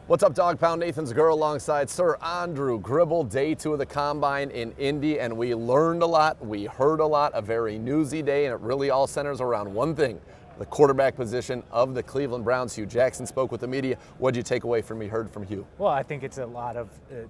What's up, Dog Pound? Nathan Zegura alongside Sir Andrew Gribble. Day 2 of the Combine in Indy, and we learned a lot, we heard a lot, a very newsy day, and it really all centers around one thing, the quarterback position of the Cleveland Browns. Hugh Jackson spoke with the media. What did you take away from what you heard from Hugh? Well, I think it's a lot of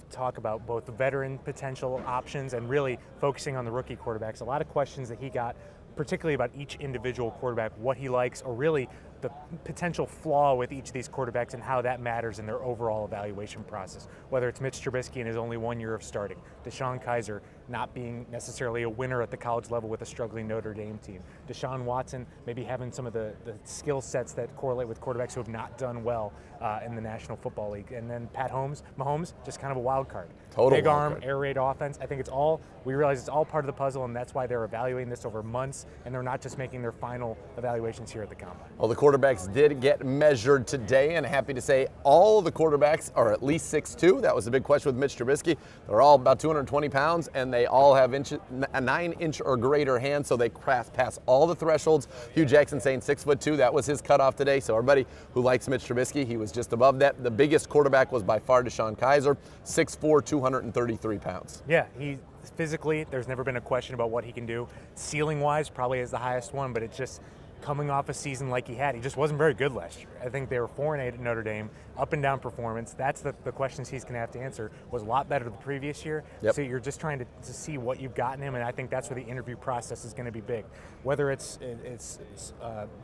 talk about both the veteran potential options and really focusing on the rookie quarterbacks. A lot of questions that he got, particularly about each individual quarterback, what he likes, or really the potential flaw with each of these quarterbacks and how that matters in their overall evaluation process. Whether it's Mitch Trubisky in his only 1 year of starting, Deshaun Kaiser not being necessarily a winner at the college level with a struggling Notre Dame team, Deshaun Watson maybe having some of the skill sets that correlate with quarterbacks who have not done well in the National Football League, and then Mahomes, just kind of a wild card. Total big wild arm, card. air raid offense. I think we realize it's all part of the puzzle, and that's why they're evaluating this over months, and they're not just making their final evaluations here at the Combine. Well, the quarterbacks did get measured today, and happy to say all of the quarterbacks are at least 6'2". That was a big question with Mitch Trubisky. They're all about 220 pounds, and they all have a 9-inch or greater hand, so they pass all the thresholds. Hugh Jackson saying 6'2". That was his cutoff today, so everybody who likes Mitch Trubisky, he was just above that. The biggest quarterback was by far Deshaun Kaiser, 6'4", 233 pounds. Yeah, he physically, there's never been a question about what he can do. Ceiling-wise, probably is the highest one, but it's just coming off a season like he had. He just wasn't very good last year. I think they were 4-8 at Notre Dame, up and down performance. That's the questions he's going to have to answer. Was a lot better the previous year. Yep. So you're just trying to see what you've got in him, and I think that's where the interview process is going to be big. Whether it's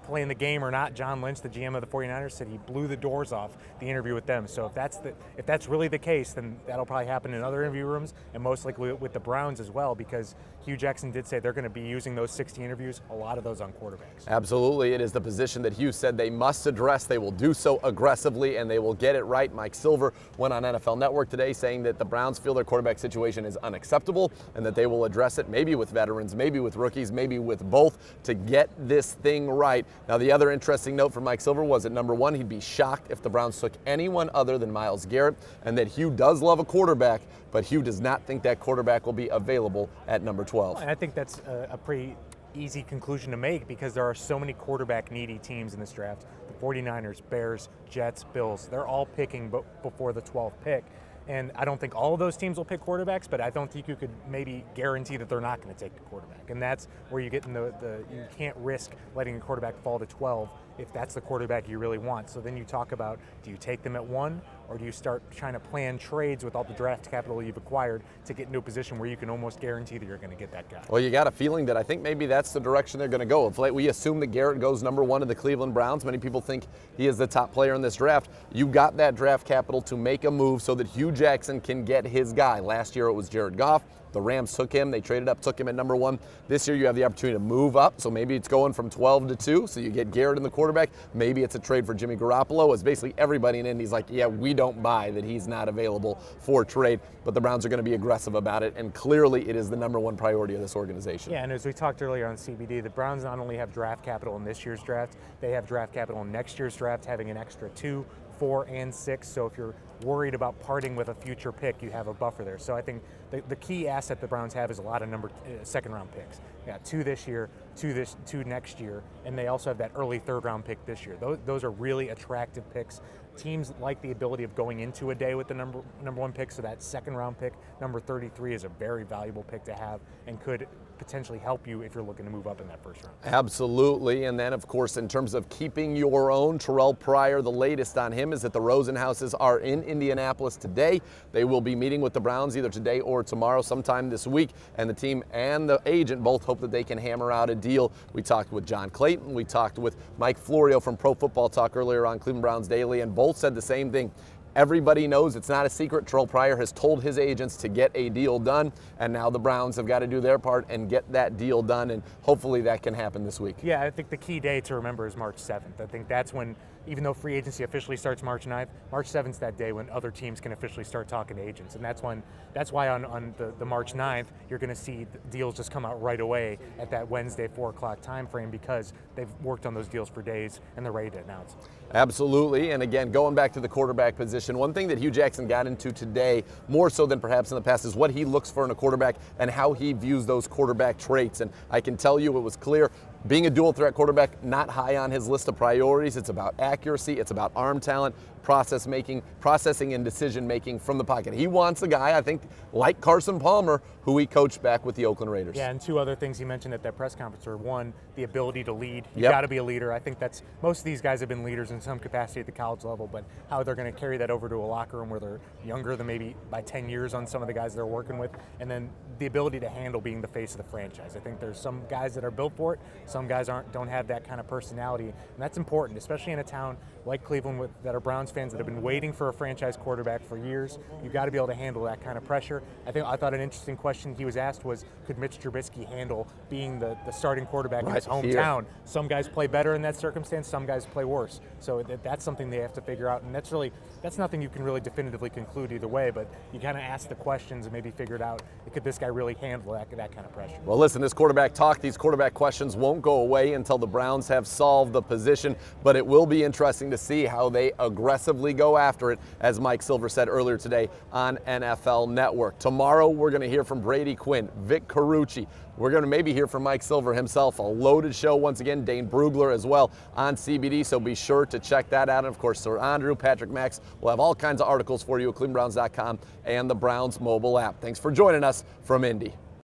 playing the game or not, John Lynch, the GM of the 49ers, said he blew the doors off the interview with them. So if that's really the case, then that'll probably happen in other interview rooms, and most likely with the Browns as well, because Hugh Jackson did say they're going to be using those 60 interviews, a lot of those on quarterbacks. Absolutely. It is the position that Hugh said they must address. They will do so aggressively, and they will get it right. Mike Silver went on NFL Network today saying that the Browns feel their quarterback situation is unacceptable and that they will address it, maybe with veterans, maybe with rookies, maybe with both, to get this thing right. Now, the other interesting note from Mike Silver was that, number one, he'd be shocked if the Browns took anyone other than Myles Garrett, and that Hugh does love a quarterback, but Hugh does not think that quarterback will be available at number 12. And I think that's a pretty easy conclusion to make, because there are so many quarterback needy teams in this draft. The 49ers, Bears, Jets, Bills, they're all picking before the 12th pick. And I don't think all of those teams will pick quarterbacks, but I don't think you could maybe guarantee that they're not going to take the quarterback. And that's where you get in you can't risk letting a quarterback fall to 12 if that's the quarterback you really want. So then you talk about, do you take them at 1, or do you start trying to plan trades with all the draft capital you've acquired to get into a position where you can almost guarantee that you're going to get that guy? Well, you got a feeling that I think maybe that's the direction they're going to go. If we assume that Garrett goes number 1 to the Cleveland Browns, many people think he is the top player in this draft. You got that draft capital to make a move so that Hugh Jackson can get his guy. Last year it was Jared Goff. The Rams took him. They traded up, took him at number 1. This year you have the opportunity to move up, so maybe it's going from 12 to 2, so you get Garrett in the quarterback. Maybe it's a trade for Jimmy Garoppolo, as basically everybody in Indy's like, yeah, we don't buy that he's not available for trade, but the Browns are going to be aggressive about it, and clearly it is the number 1 priority of this organization. Yeah, and as we talked earlier on CBD, the Browns not only have draft capital in this year's draft, they have draft capital in next year's draft, having an extra 2, 4, and 6. So if you're worried about parting with a future pick, you have a buffer there. So I think the key asset the Browns have is a lot of second-round picks. They got 2 this year, 2 next year, and they also have that early third-round pick this year. Those are really attractive picks. Teams like the ability of going into a day with the number 1 pick, so that second-round pick, number 33, is a very valuable pick to have and could potentially help you if you're looking to move up in that first round. Absolutely. And then, of course, in terms of keeping your own, Terrell Pryor, the latest on him is that the Rosenhauses are in Indianapolis today. They will be meeting with the Browns either today or tomorrow, sometime this week, and the team and the agent both hope that they can hammer out a deal. We talked with John Clayton, we talked with Mike Florio from Pro Football Talk earlier on Cleveland Browns Daily, and both said the same thing. Everybody knows, it's not a secret, Terrell Pryor has told his agents to get a deal done, and now the Browns have got to do their part and get that deal done, and hopefully that can happen this week. Yeah, I think the key day to remember is March 7th. I think that's when, even though free agency officially starts March 9th, March 7th is that day when other teams can officially start talking to agents, and that's why on the March 9th, you're going to see deals just come out right away at that Wednesday 4 o'clock time frame, because they've worked on those deals for days and they're ready to announce. Absolutely. And again, going back to the quarterback position, one thing that Hugh Jackson got into today, more so than perhaps in the past, is what he looks for in a quarterback and how he views those quarterback traits. And I can tell you it was clear Being a dual threat quarterback, not high on his list of priorities. It's about accuracy, it's about arm talent, processing and decision making from the pocket. He wants a guy, I think, like Carson Palmer, who he coached back with the Oakland Raiders. Yeah, and two other things he mentioned at that press conference are, one, the ability to lead. You Yep. got to be a leader. I think that's, most of these guys have been leaders in some capacity at the college level, but how they're going to carry that over to a locker room where they're younger than maybe by 10 years on some of the guys they're working with, and then the ability to handle being the face of the franchise. I think there's some guys that are built for it, some guys don't have that kind of personality, and that's important, especially in a town like Cleveland that are Browns fans that have been waiting for a franchise quarterback for years. You've got to be able to handle that kind of pressure. I thought an interesting question he was asked was, could Mitch Trubisky handle being the starting quarterback in his hometown? Here. Some guys play better in that circumstance, some guys play worse. So that's something they have to figure out, and that's nothing you can really definitively conclude either way, but you kind of ask the questions and maybe figure it out. Could this guy really handle that kind of pressure? Well, listen, this quarterback talk, these quarterback questions won't go away until the Browns have solved the position, but it will be interesting to see how they aggressively go after it, as Mike Silver said earlier today on NFL Network. Tomorrow, we're going to hear from Brady Quinn, Vic Carucci. We're going to maybe hear from Mike Silver himself. A loaded show once again. Dane Brugler as well on CBD, so be sure to check that out. And of course, Sir Andrew, Patrick Max will have all kinds of articles for you at clevelandbrowns.com and the Browns mobile app. Thanks for joining us from Indy.